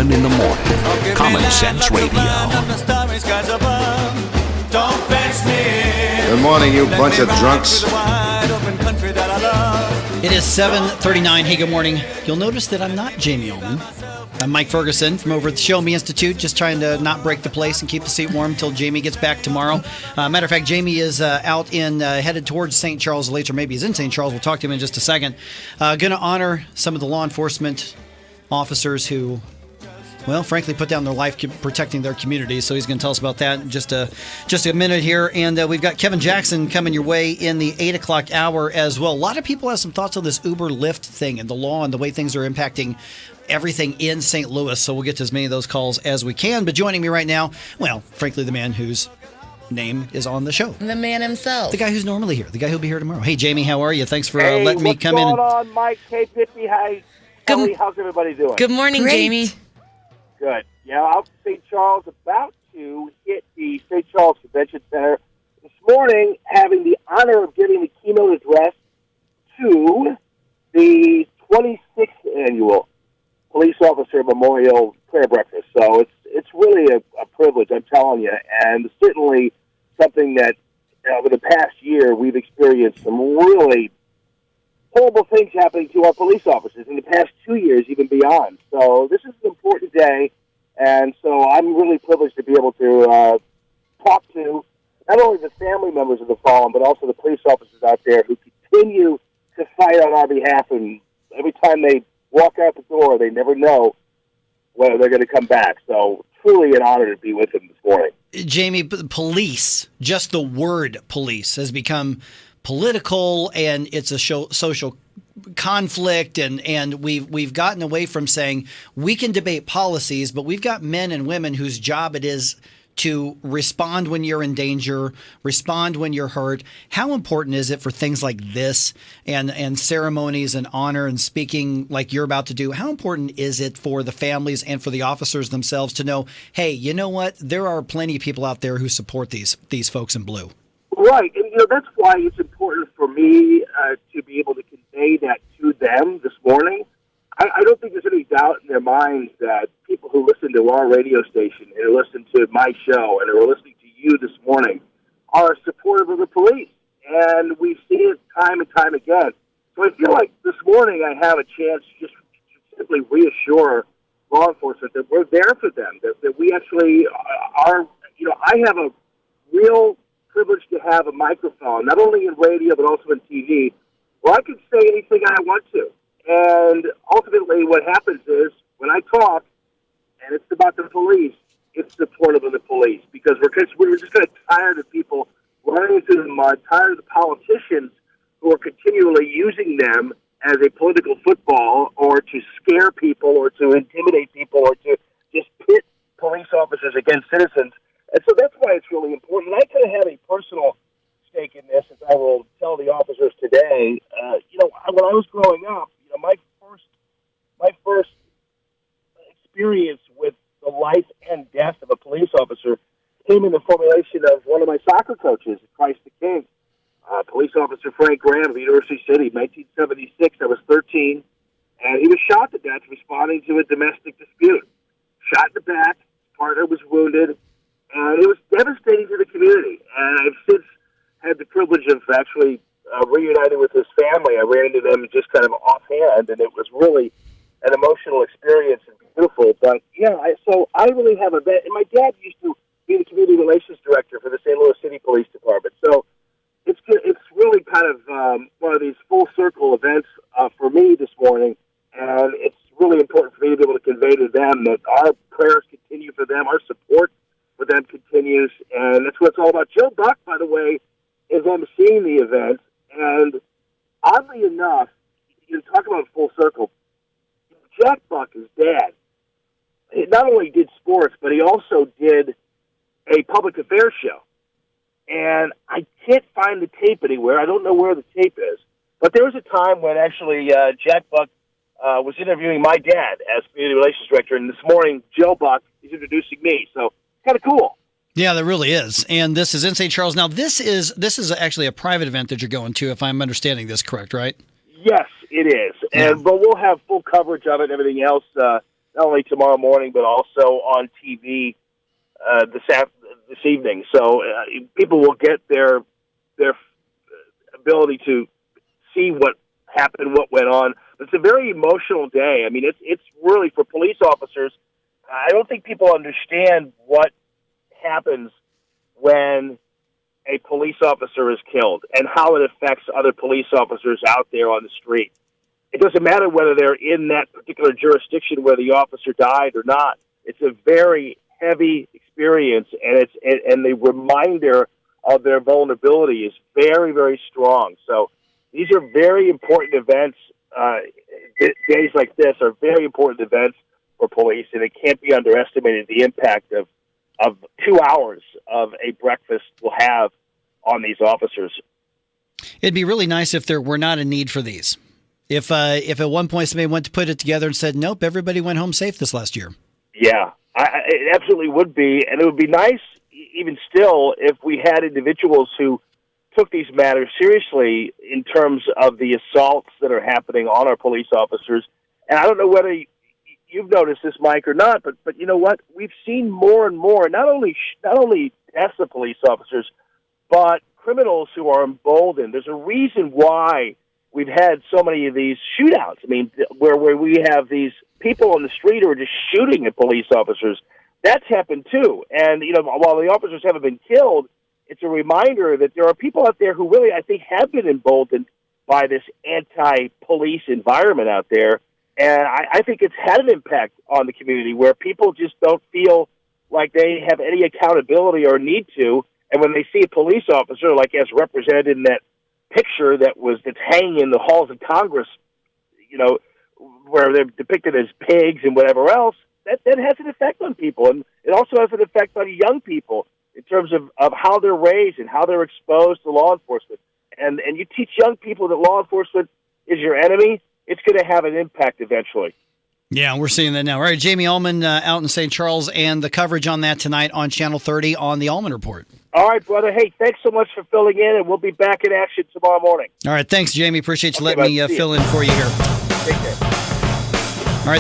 Carlin in the morning. Common Sense Radio. Good morning, you bunch of drunks. It is 7:39. Hey, good morning. You'll notice that I'm not Jamie Ullman. I'm Mike Ferguson from over at the Show Me Institute, just trying to not break the place and keep the seat warm until Jamie gets back tomorrow. Matter of fact, Jamie is out headed towards St. Charles later. Maybe he's in St. Charles. We'll talk to him in just a second. Going to honor some of the law enforcement officers who, well, frankly, put down their life protecting their communities. So he's going to tell us about that in just a minute here. And we've got Kevin Jackson coming your way in the 8 o'clock hour as well. A lot of people have some thoughts on this Uber Lyft thing and the law and the way things are impacting everything in St. Louis. So we'll get to as many of those calls as we can. But joining me right now, well, frankly, the man whose name is on the show. The man himself. The guy who's normally here. The guy who'll be here tomorrow. Hey, Jamie, how are you? Thanks for letting me come in. What's going on, Mike? Hey, Pippi. Hi, Kelly. How's everybody doing? Good morning, Great. Jamie. Good. Yeah, out in St. Charles, about to hit the St. Charles Convention Center this morning, having the honor of giving the keynote address to the 26th annual Police Officer Memorial Prayer Breakfast. So it's really a privilege, I'm telling you, and certainly something that over the past year we've experienced some really horrible things happening to our police officers in the past 2 years, even beyond. So this is an important day, and so I'm really privileged to be able to talk to not only the family members of the fallen, but also the police officers out there who continue to fight on our behalf, and every time they walk out the door, they never know whether they're going to come back. So truly an honor to be with them this morning. Jamie, police, just the word police has become political, and it's a social conflict, and we've gotten away from saying we can debate policies, but we've got men and women whose job it is to respond when you're in danger, respond when you're hurt. How important is it for things like this and ceremonies and honor and speaking like you're about to do? How important is it for the families and for the officers themselves to know, hey, you know what? There are plenty of people out there who support these folks in blue. Right, and that's why it's important for me to be able to convey that to them this morning. I don't think there's any doubt in their minds that people who listen to our radio station and listen to my show and are listening to you this morning are supportive of the police, and we've seen it time and time again. So I feel like this morning I have a chance just to simply reassure law enforcement that we're there for them, that we actually are. I have a real privilege to have a microphone, not only in radio but also in TV, where I can say anything I want to. And ultimately what happens is when I talk, and it's about the police, it's supportive of the police, because we're just kind of tired of people running through the mud, tired of the politicians who are continually using them as a political football or to scare people or to intimidate people or to just pit police officers against citizens. And so that's why it's really important. And I kind of have a personal stake in this, as I will tell the officers today. When I was growing up, my first experience with the life and death of a police officer came in the formulation of one of my soccer coaches, Christ the King, police officer Frank Graham of University City, 1976. I was 13, and he was shot to death responding to a domestic dispute. Shot in the back, his partner was wounded, and it was devastating to the community. And I've since had the privilege of actually reunited with his family. I ran into them just kind of offhand, and it was really an emotional experience and beautiful. But yeah, so I really have a bet. And my dad used to be the community relations director for the St. Louis City Police Department. So it's really kind of one of these full circle events for me this morning, and it's really important for me to be able to convey to them that our prayers continue for them, our support for them continues, and that's what it's all about. Joe Buck, by the way, is emceeing the event. And oddly enough, you talk about full circle, Jack Buck, his dad, he not only did sports, but he also did a public affairs show. And I can't find the tape anywhere. I don't know where the tape is. But there was a time when actually Jack Buck was interviewing my dad as community relations director, and this morning Joe Buck is introducing me. So kind of cool. Yeah, there really is. And this is in St. Charles. Now, this is actually a private event that you're going to, if I'm understanding this correct, right? Yes, it is. But we'll have full coverage of it and everything else not only tomorrow morning but also on TV this evening. So people will get their ability to see what happened, what went on. It's a very emotional day. I mean, it's really for police officers. I don't think people understand what happens when a police officer is killed and how it affects other police officers out there on the street. It doesn't matter whether they're in that particular jurisdiction where the officer died or not. It's a very heavy experience, and the reminder of their vulnerability is very, very strong. So these are very important events. Days like this are very important events for police, and it can't be underestimated the impact of 2 hours of a breakfast will have on these officers. It'd be really nice if there were not a need for these. If at one point somebody went to put it together and said, nope, everybody went home safe this last year. Yeah, it absolutely would be. And it would be nice, even still, if we had individuals who took these matters seriously in terms of the assaults that are happening on our police officers. And I don't know whether you've noticed this, Mike, or not, but you know what? We've seen more and more, not only deaths of police officers, but criminals who are emboldened. There's a reason why we've had so many of these shootouts. I mean, where we have these people on the street who are just shooting at police officers. That's happened too. And, you know, while the officers haven't been killed, it's a reminder that there are people out there who really, I think, have been emboldened by this anti-police environment out there. And I think it's had an impact on the community where people just don't feel like they have any accountability or need to. And when they see a police officer, like as represented in that picture that's hanging in the halls of Congress, you know, where they're depicted as pigs and whatever else, that has an effect on people. And it also has an effect on young people in terms of how they're raised and how they're exposed to law enforcement. And you teach young people that law enforcement is your enemy, it's going to have an impact eventually. Yeah, we're seeing that now. All right, Jamie Allman out in St. Charles, and the coverage on that tonight on Channel 30 on the Allman Report. All right, brother. Hey, thanks so much for filling in, and we'll be back in action tomorrow morning. All right, thanks, Jamie. Appreciate you letting me fill in for you here. Take care. All right.